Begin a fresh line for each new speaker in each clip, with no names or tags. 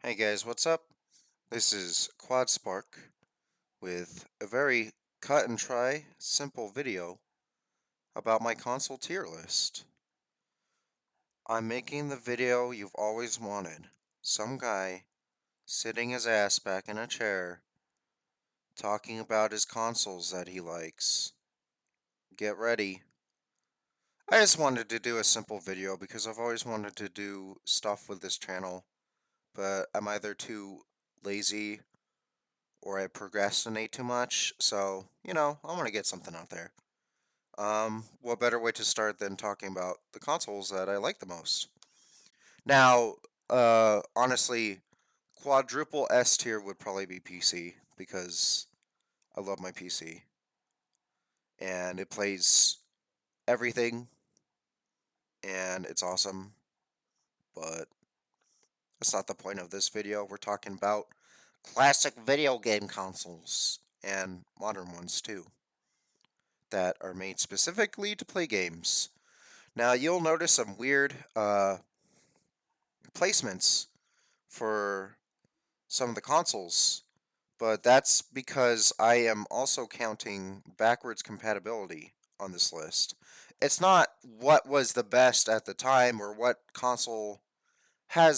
Hey guys, what's up? This is Quad Spark with a very cut and try, simple video about my console tier list. I'm making the video you've always wanted. Some guy sitting his ass back in a chair talking about his consoles that he likes. Get ready. I just wanted to do a simple video because I've always wanted to do stuff with this channel, but I'm either too lazy or I procrastinate too much. So, I want to get something out there. What better way to start than talking about the consoles that I like the most? Now, honestly, quadruple S tier would probably be PC because I love my PC and it plays everything and it's awesome, but that's not the point of this video. We're talking about classic video game consoles and modern ones too, that are made specifically to play games. Now you'll notice some weird placements for some of the consoles, but that's because I am also counting backwards compatibility on this list. It's not what was the best at the time or what console had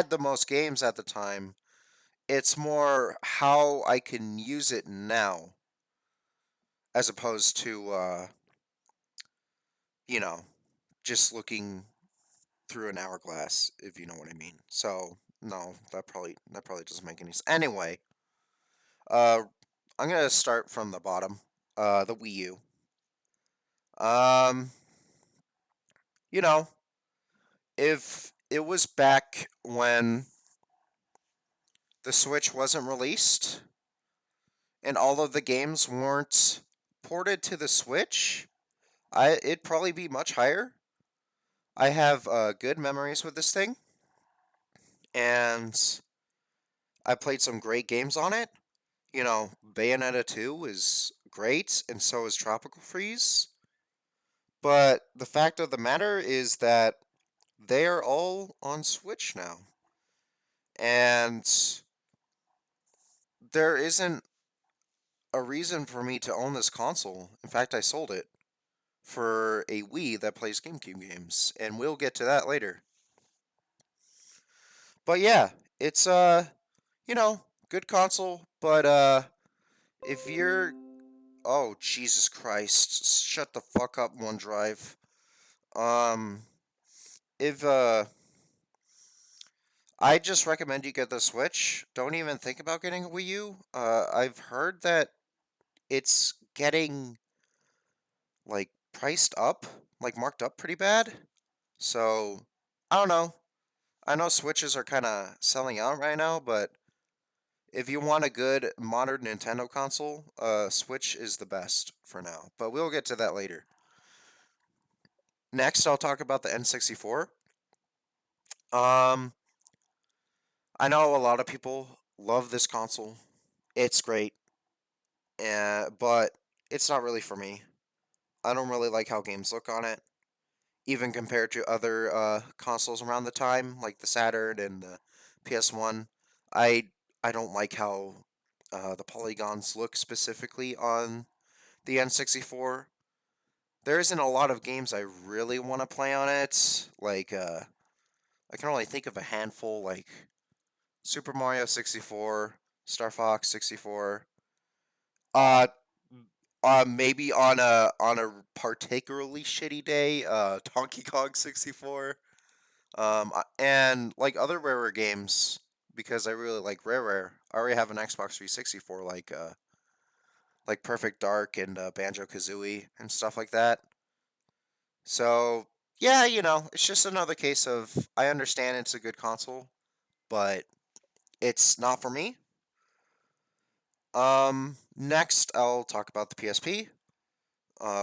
the most games at the time. It's more how I can use it now as opposed to you know, just looking through an hourglass, if you know what I mean. So no, that probably doesn't make any sense. Anyway, uh, I'm gonna start from the bottom. The Wii U. Um, you know, if it was back when the Switch wasn't released and all of the games weren't ported to the Switch, it'd probably be much higher. I have good memories with this thing, and I played some great games on it. Bayonetta 2 is great, and so is Tropical Freeze. But the fact of the matter is that they are all on Switch now. And there isn't a reason for me to own this console. In fact, I sold it for a Wii that plays GameCube games, and we'll get to that later. But yeah, it's good console, but if you're oh Jesus Christ, shut the fuck up OneDrive. Um if I just recommend you get the Switch. Don't even think about getting a Wii U. I've heard that it's getting like priced up, like marked up pretty bad. So I don't know. I know Switches are kind of selling out right now, but if you want a good modern Nintendo console, Switch is the best for now. But we'll get to that later. Next, I'll talk about the N64. Um, I know a lot of people love this console. It's great, but it's not really for me. I don't really like how games look on it, even compared to other consoles around the time, like the Saturn and the PS1. I I don't like how the polygons look specifically on the N64. There isn't a lot of games I really want to play on it. Like I can only think of a handful, like Super Mario 64, Star Fox 64. Uh, maybe on a particularly shitty day, Donkey Kong 64. And like other rarer games because I really like Rare. I already have an Xbox 360 for like Perfect Dark and Banjo Kazooie and stuff like that. So yeah, it's just another case of I understand it's a good console, but it's not for me. Next I'll talk about the PSP,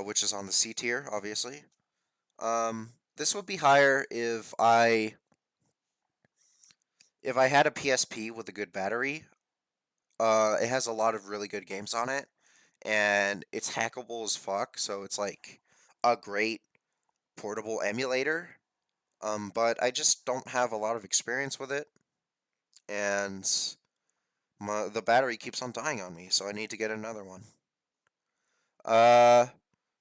which is on the C tier, obviously. This would be higher if I had a PSP with a good battery. It has a lot of really good games on it, and it's hackable as fuck. So it's like a great portable emulator. But I just don't have a lot of experience with it. and the battery keeps on dying on me, so I need to get another one. Uh,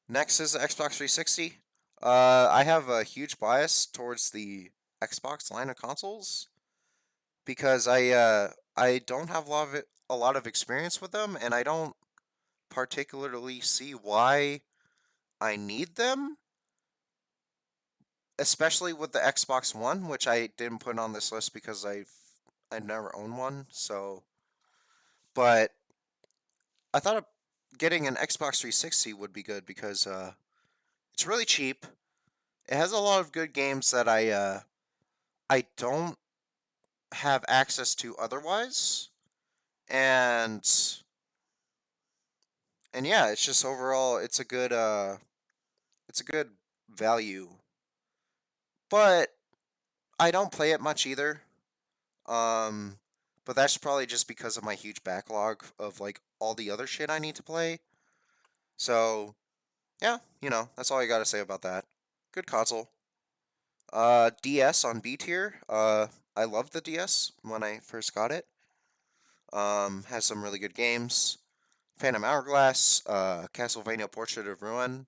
Next is the Xbox 360. I have a huge bias towards the Xbox line of consoles because I don't have a lot of experience with them, and I don't particularly see why I need them, especially with the Xbox One, which I didn't put on this list because I never owned one. So, but I thought getting an Xbox 360 would be good because it's really cheap. It has a lot of good games that I don't have access to otherwise, and yeah, it's just overall it's a good value, but I don't play it much either. Um, but that's probably just because of my huge backlog of like all the other shit I need to play. So yeah, that's all I got to say about that. Good console. DS on B tier. I loved the DS when I first got it. Has some really good games. Phantom Hourglass, Castlevania Portrait of Ruin.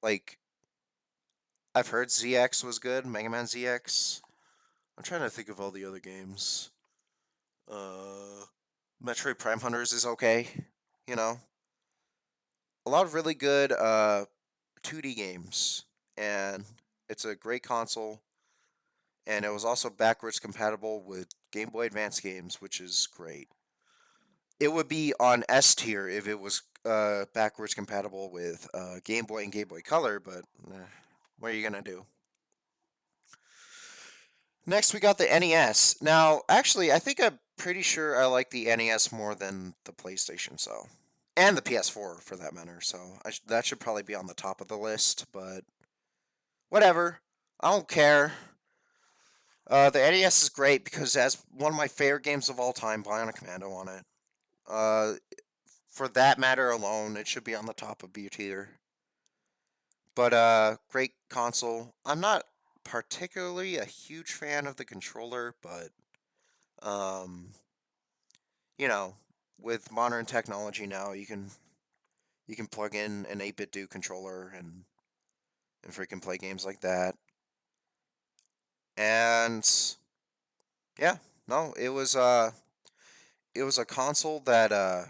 Like I've heard ZX was good. Mega Man ZX. I'm trying to think of all the other games. Uh, Metroid Prime Hunters is okay. You know, a lot of really good 2D games, and it's a great console. And it was also backwards compatible with Game Boy Advance games, which is great. It would be on S tier if it was backwards compatible with Game Boy and Game Boy Color, but what are you gonna do? Next, we got the NES. Now, actually, I think I'm pretty sure I like the NES more than the PlayStation, so and the PS4 for that matter. So that should probably be on the top of the list, but whatever. I don't care. The NES is great because it has one of my favorite games of all time, Bionic Commando, on it. Uh, for that matter alone, it should be on the top of B tier. But great console. I'm not particularly a huge fan of the controller, but um, you know, with modern technology now, you can plug in an 8-bit do controller and freaking play games like that. And yeah, no, it was a console that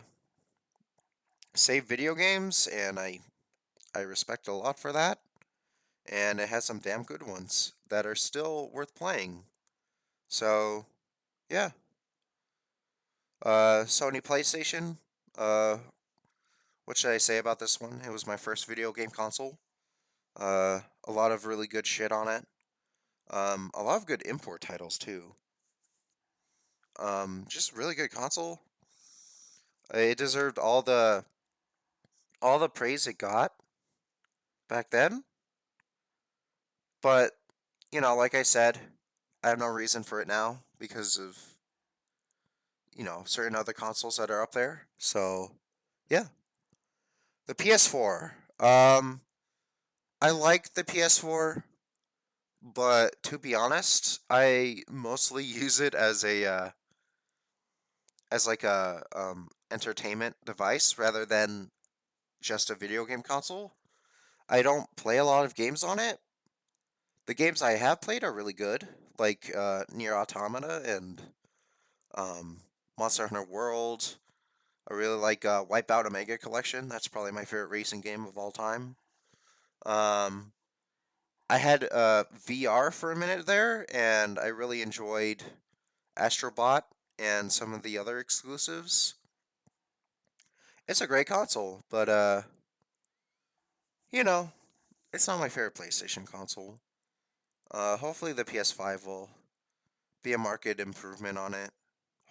saved video games, and I respect it a lot for that. And it has some damn good ones that are still worth playing. So yeah, Sony PlayStation. Uh, what should I say about this one? It was my first video game console. A lot of really good shit on it. A lot of good import titles too. Just really good console. It deserved all the praise it got back then. But like I said, I have no reason for it now because of certain other consoles that are up there. So yeah, the PS4. I like the PS4, but to be honest, I mostly use it as like a entertainment device rather than just a video game console. I don't play a lot of games on it. The games I have played are really good, like Nier Automata and um, Monster Hunter World. I really like Wipeout Omega Collection. That's probably my favorite racing game of all time. Um, I had VR for a minute there, and I really enjoyed Astrobot and some of the other exclusives. It's a great console, but you know, it's not my favorite PlayStation console. Hopefully the PS5 will be a market improvement on it.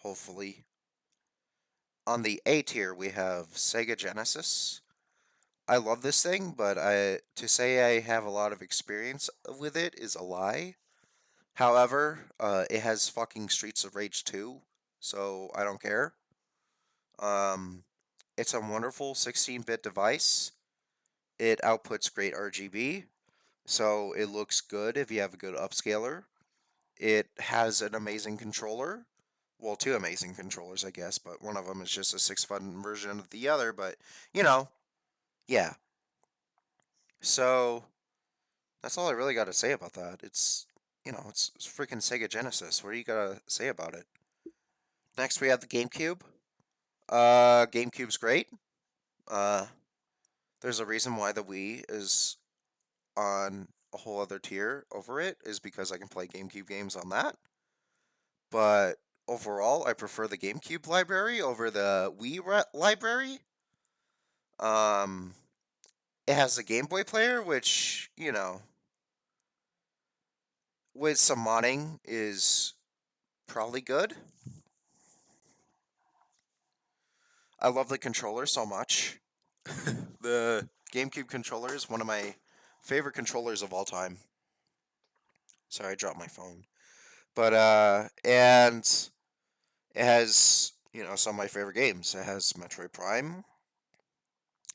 Hopefully. On the A tier, we have Sega Genesis. I love this thing, but to say I have a lot of experience with it is a lie. However, it has fucking Streets of Rage 2, so I don't care. Um, it's a wonderful 16-bit device. It outputs great RGB, so it looks good if you have a good upscaler. It has an amazing controller. Well, two amazing controllers, I guess, but one of them is just a 6-button version of the other. But, you know, yeah. So that's all I really got to say about that. It's freaking Sega Genesis. What do you got to say about it? Next, we have the GameCube. GameCube's great. Uh, there's a reason why the Wii is on a whole other tier over it, is because I can play GameCube games on that. But overall, I prefer the GameCube library over the library. Um, it has a Game Boy player, which, with some modding is probably good. I love the controller so much. The GameCube controller is one of my favorite controllers of all time. Sorry, I dropped my phone. But and it has, some of my favorite games. It has Metroid Prime.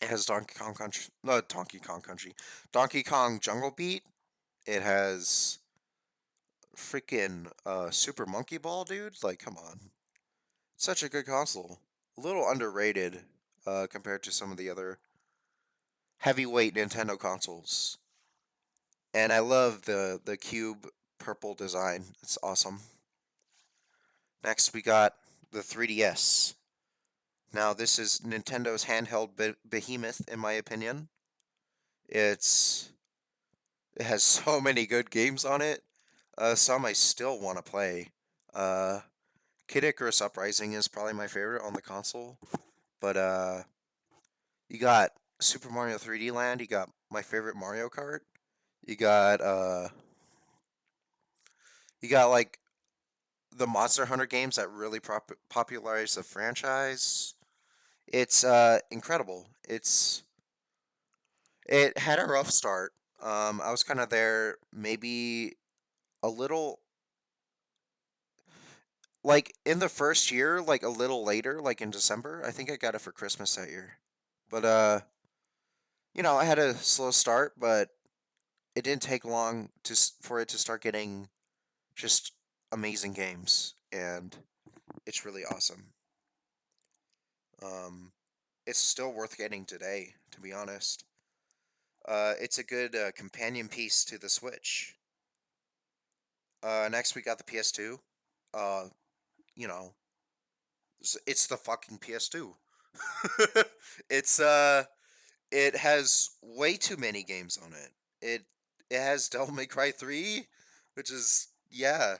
It has Donkey Kong Country, no, Donkey Kong Country, Donkey Kong Jungle Beat. It has freaking Super Monkey Ball, dude. Like, come on, it's such a good console. A little underrated compared to some of the other heavyweight Nintendo consoles. And I love the cube purple design. It's awesome. Next, we got the 3DS. Now, this is Nintendo's handheld behemoth, in my opinion. It's it has so many good games on it. Some I still want to play. Uh, Kid Icarus Uprising is probably my favorite on the console. But you got Super Mario 3D Land. You got my favorite Mario Kart. You got like the Monster Hunter games that really popularized the franchise. It's incredible. It had a rough start. I was kind of there maybe a little, like in the first year, like a little later, like in December. I think I got it for Christmas that year. But I had a slow start, but it didn't take long for it to start getting just amazing games, and it's really awesome. Um, it's still worth getting today, to be honest. It's a good companion piece to the Switch. Next, we got the PS2. Uh, you know, it's the fucking PS2. it's it has way too many games on it. It has Devil May Cry 3, which is, yeah.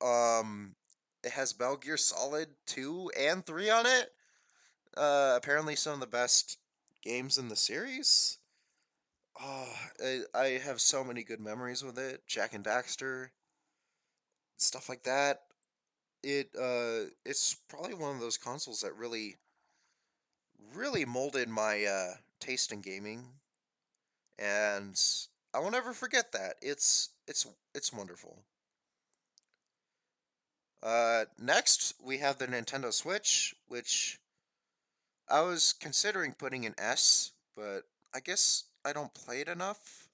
Um, it has Metal Gear Solid 2 and 3 on it. Apparently some of the best games in the series. Oh, I have so many good memories with it. Jak and Daxter, stuff like that. It's probably one of those consoles that really molded my taste in gaming, and I will never forget that. It's wonderful. Next we have the Nintendo Switch, which I was considering putting an S, but I guess I don't play it enough,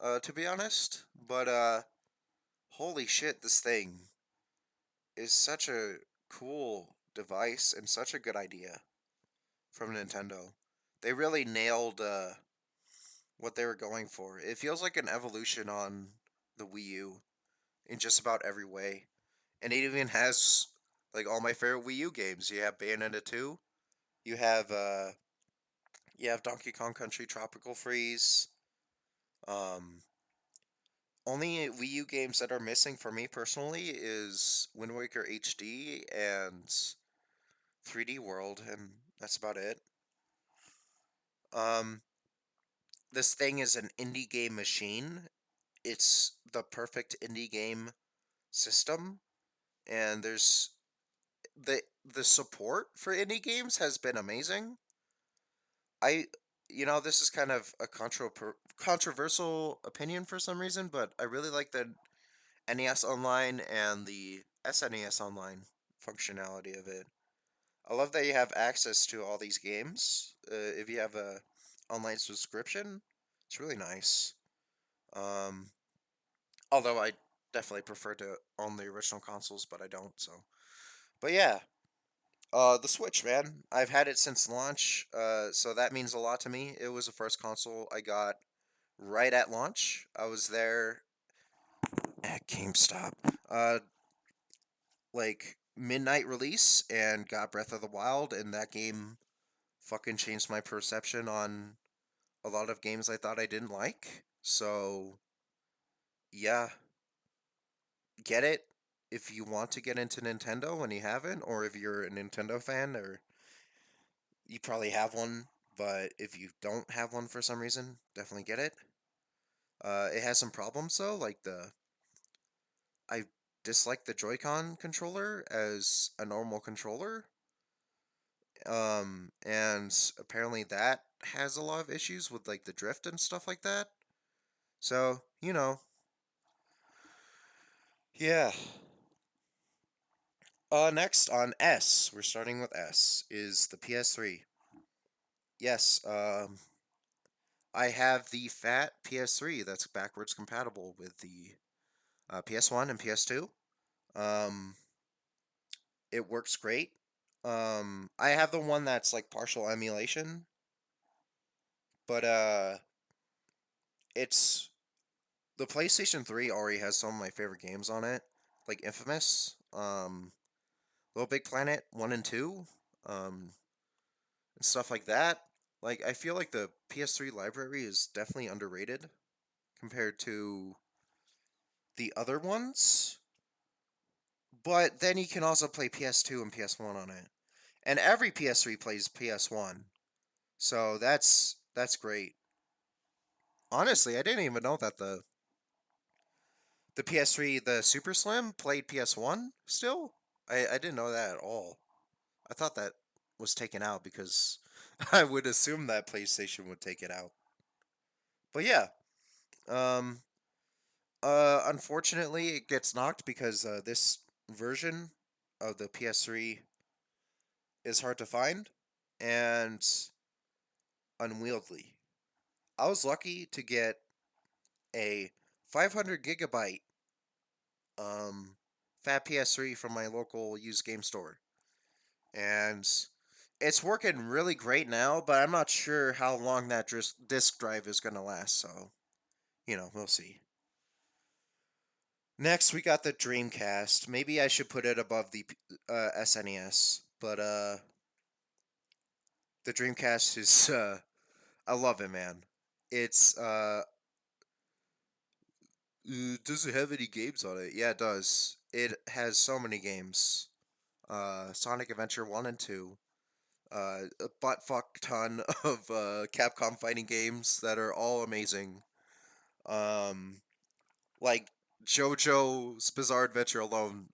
to be honest. But holy shit, this thing is such a cool device and such a good idea from Nintendo. They really nailed what they were going for. It feels like an evolution on the Wii U in just about every way. And it even has like all my favorite Wii U games. You have Bayonetta 2, you have Donkey Kong Country Tropical Freeze. Um Only Wii U games that are missing for me personally is Wind Waker HD and 3D World, and that's about it. Um this thing is an indie game machine. It's the perfect indie game system, and the support for indie games has been amazing. I this is kind of a controversial opinion for some reason, but I really like the NES Online and the SNES Online functionality of it. I love that you have access to all these games. If you have a online subscription, it's really nice. Um, Although I definitely prefer to own the original consoles, but I don't. So, but yeah, the Switch, man. I've had it since launch, so that means a lot to me. It was the first console I got right at launch. I was there at GameStop, like midnight release, and got Breath of the Wild, and that game fucking changed my perception on a lot of games I thought I didn't like. So, yeah, get it if you want to get into Nintendo and you haven't, or if you're a Nintendo fan, or you probably have one, but if you don't have one for some reason, definitely get it. It has some problems though, like I dislike the Joy-Con controller as a normal controller. And apparently that has a lot of issues with like the drift and stuff like that. So, yeah. Next on S, we're starting with S, is the PS3. Yes, I have the fat PS3 that's backwards compatible with the PS1 and PS2. Um, it works great. I have the one that's like partial emulation, but it's the PlayStation 3 already has some of my favorite games on it, like Infamous, Little Big Planet 1 and 2, um, and stuff like that. Like I feel like the PS3 library is definitely underrated compared to the other ones. But then you can also play PS2 and PS1 on it. And every PS3 plays PS1. So that's great. Honestly, I didn't even know that the PS3, the Super Slim, played PS1 still. I didn't know that at all. I thought that was taken out because I would assume that PlayStation would take it out. But yeah, um, unfortunately, it gets knocked because this version of the PS3 is hard to find and unwieldy. I was lucky to get a 500 gigabyte um, fat PS3 from my local used game store, and it's working really great now. But I'm not sure how long that disk drive is gonna last. So we'll see. Next, we got the Dreamcast. Maybe I should put it above the SNES, but the Dreamcast is I love it, man. It's does it have any games on it? Yeah, it does. It has so many games. Sonic Adventure 1 and 2. A butt fuck ton of Capcom fighting games that are all amazing. Um, like JoJo's Bizarre Adventure alone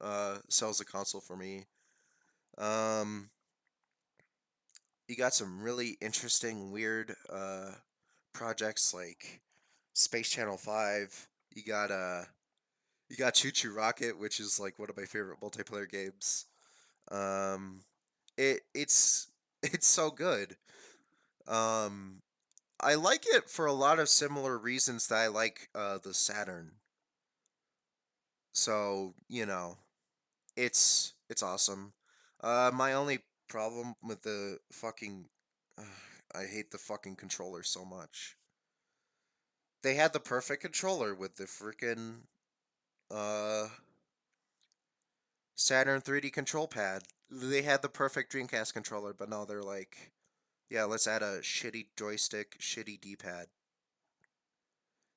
sells a console for me. Um, you got some really interesting, weird projects like Space Channel 5. You got you got Choo Choo Rocket, which is like one of my favorite multiplayer games. Um, it's it's so good. Um, I like it for a lot of similar reasons that I like the Saturn. So it's awesome. My only problem with the fucking I hate the fucking controller so much. They had the perfect controller with the freaking uh Saturn 3D control pad. They had the perfect Dreamcast controller, but no, they're like, yeah, let's add a shitty joystick, shitty D-pad,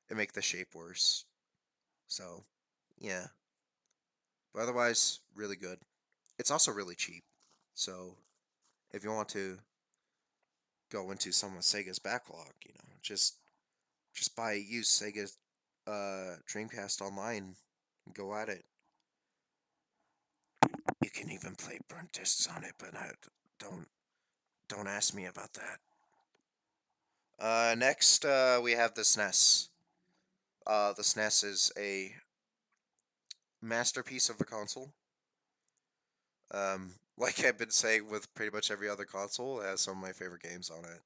and make the shape worse. So, yeah. But otherwise, really good. It's also really cheap. So, if you want to go into some of Sega's backlog, just buy a used Sega Dreamcast online and go at it. You can even play burnt discs on it, but don't don't ask me about that. Next, we have the SNES. The SNES is a masterpiece of a console. Like I've been saying with pretty much every other console, it has some of my favorite games on it.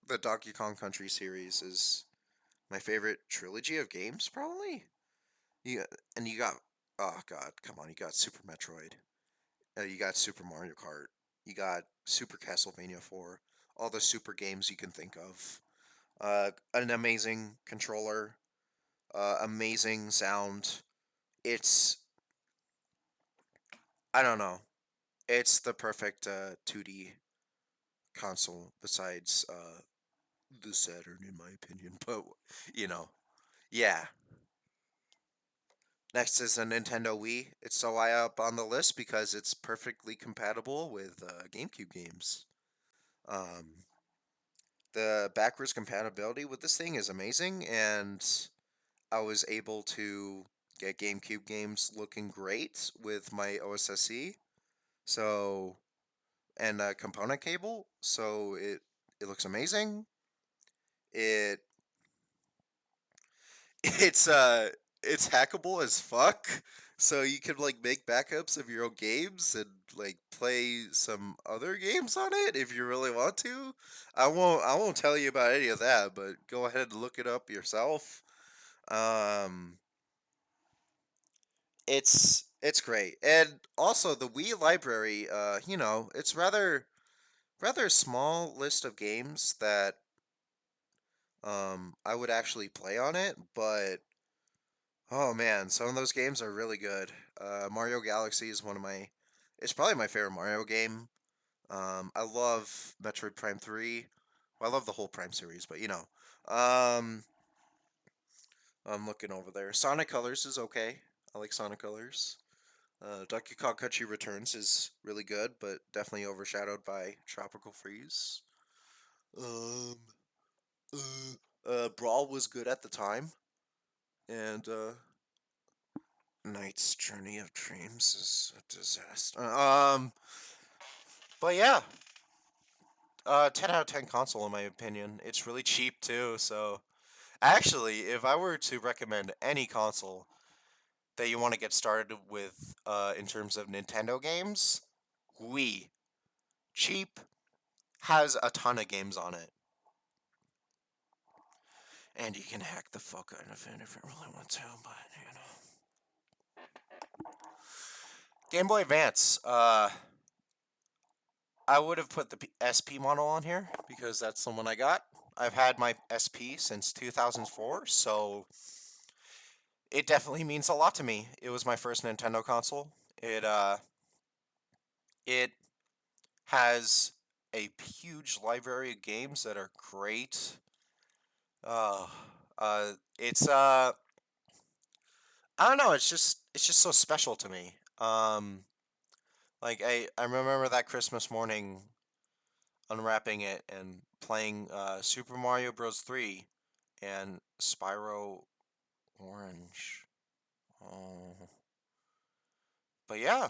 The Donkey Kong Country series is my favorite trilogy of games, probably. You and you got oh god, come on, you got Super Metroid. You got Super Mario Kart. You got Super Castlevania 4. All the super games you can think of. An amazing controller. Amazing sound. It's I don't know. It's the perfect 2D console besides the Saturn, in my opinion. But you know, yeah. Next is a Nintendo Wii. It's so high up on the list because it's perfectly compatible with GameCube games. Um, the backwards compatibility with this thing is amazing, and I was able to get GameCube games looking great with my OSSC. So and a component cable, so it looks amazing. It it's it's hackable as fuck. So you can like make backups of your own games and like play some other games on it if you really want to. I won't tell you about any of that, but go ahead and look it up yourself. Um it's great. And also the Wii library, it's rather small list of games that I would actually play on it, but oh man, some of those games are really good. Mario Galaxy is it's probably my favorite Mario game. I love Metroid Prime 3. Well, I love the whole Prime series, but um, I'm looking over there. Sonic Colors is okay. I like Sonic Colors. Donkey Kong Country Returns is really good, but definitely overshadowed by Tropical Freeze. Um, Brawl was good at the time, and Knight's Journey of Dreams is a disaster. But yeah, 10 out of 10 console in my opinion. It's really cheap too. So actually, if I were to recommend any console that you want to get started with, in terms of Nintendo games, Wii, cheap, has a ton of games on it, and you can hack the fuck out of it if you really want to. But Game Boy Advance. I would have put the SP model on here because that's the one I got. I've had my SP since 2004, so it definitely means a lot to me. It was my first Nintendo console. It has a huge library of games that are great. Uh, it's I don't know. It's just so special to me. Like I remember that Christmas morning unwrapping it and playing Super Mario Bros. 3 and Spyro Orange. Oh. But yeah,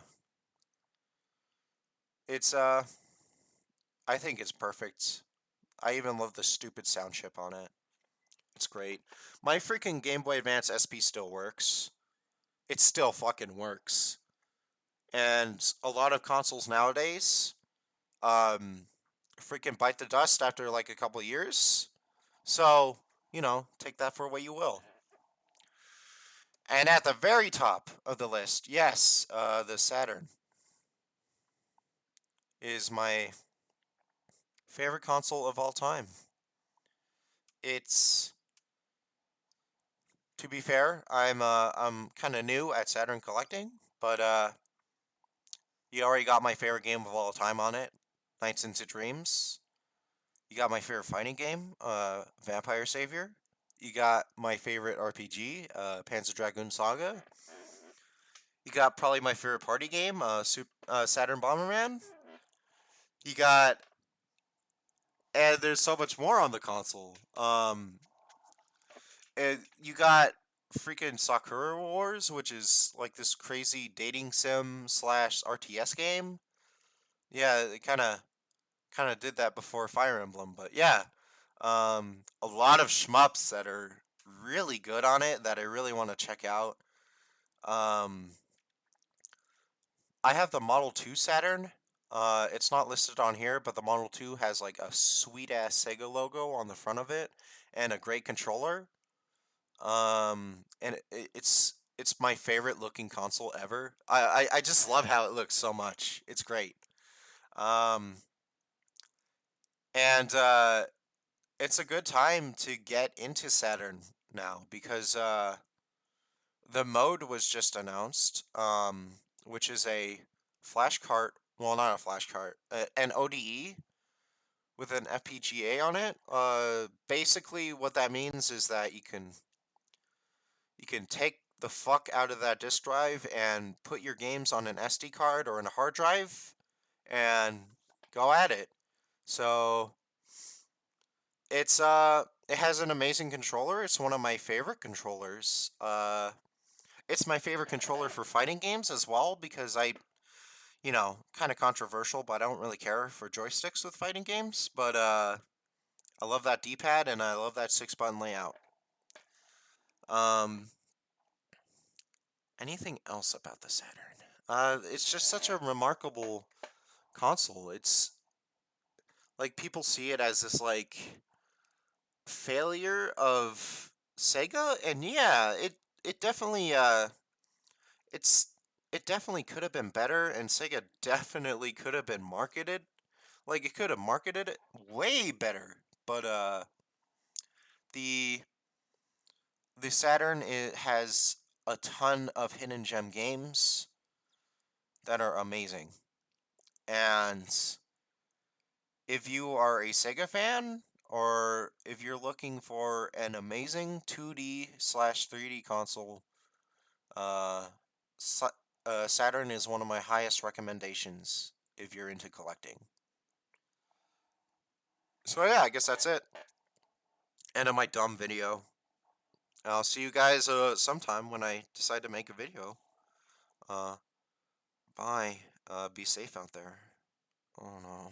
it's I think it's perfect. I even love the stupid sound chip on it. It's great. My freaking Game Boy Advance SP still works. It still fucking works. And a lot of consoles nowadays um freaking bite the dust after like a couple years. So, take that for what you will. And at the very top of the list, yes, the Saturn is my favorite console of all time. It's To be fair, I'm kind of new at Saturn collecting, but you already got my favorite game of all time on it, Nights into Dreams. You got my favorite fighting game, Vampire Savior. You got my favorite RPG, Panzer Dragoon Saga. You got probably my favorite party game, Saturn Bomberman. You got, and there's so much more on the console. And you got freaking Sakura Wars, which is like this crazy dating sim slash RTS game. Yeah, it kind of did that before Fire Emblem, but yeah, a lot of shmups that are really good on it that I really want to check out. Um, I have the Model 2 Saturn. It's not listed on here, but the Model 2 has like a sweet ass Sega logo on the front of it and a great controller. And it's my favorite looking console ever. I just love how it looks so much. It's great. Um, and it's a good time to get into Saturn now because the mode was just announced, which is a flash cart. Well, not a flash cart, an ODE with an FPGA on it. Basically, what that means is that you can take the fuck out of that disk drive and put your games on an SD card or in a hard drive and go at it. So it has an amazing controller. It's one of my favorite controllers. It's my favorite controller for fighting games as well because kind of controversial, but I don't really care for joysticks with fighting games. But I love that D-pad and I love that 6-button layout. Um, Anything else about the Saturn? It's just such a remarkable console. It's like people see it as this like failure of Sega, and yeah, it definitely it's it definitely could have been better, and Sega definitely could have been marketed like it could have marketed it way better. But the the Saturn it has a ton of hidden gem games that are amazing. And if you are a Sega fan, or if you're looking for an amazing 2D/3D console, uh, Sa- Saturn is one of my highest recommendations if you're into collecting. So yeah, I guess that's it. End of my dumb video. I'll see you guys sometime when I decide to make a video. Uh, Bye. Be safe out there. Oh no.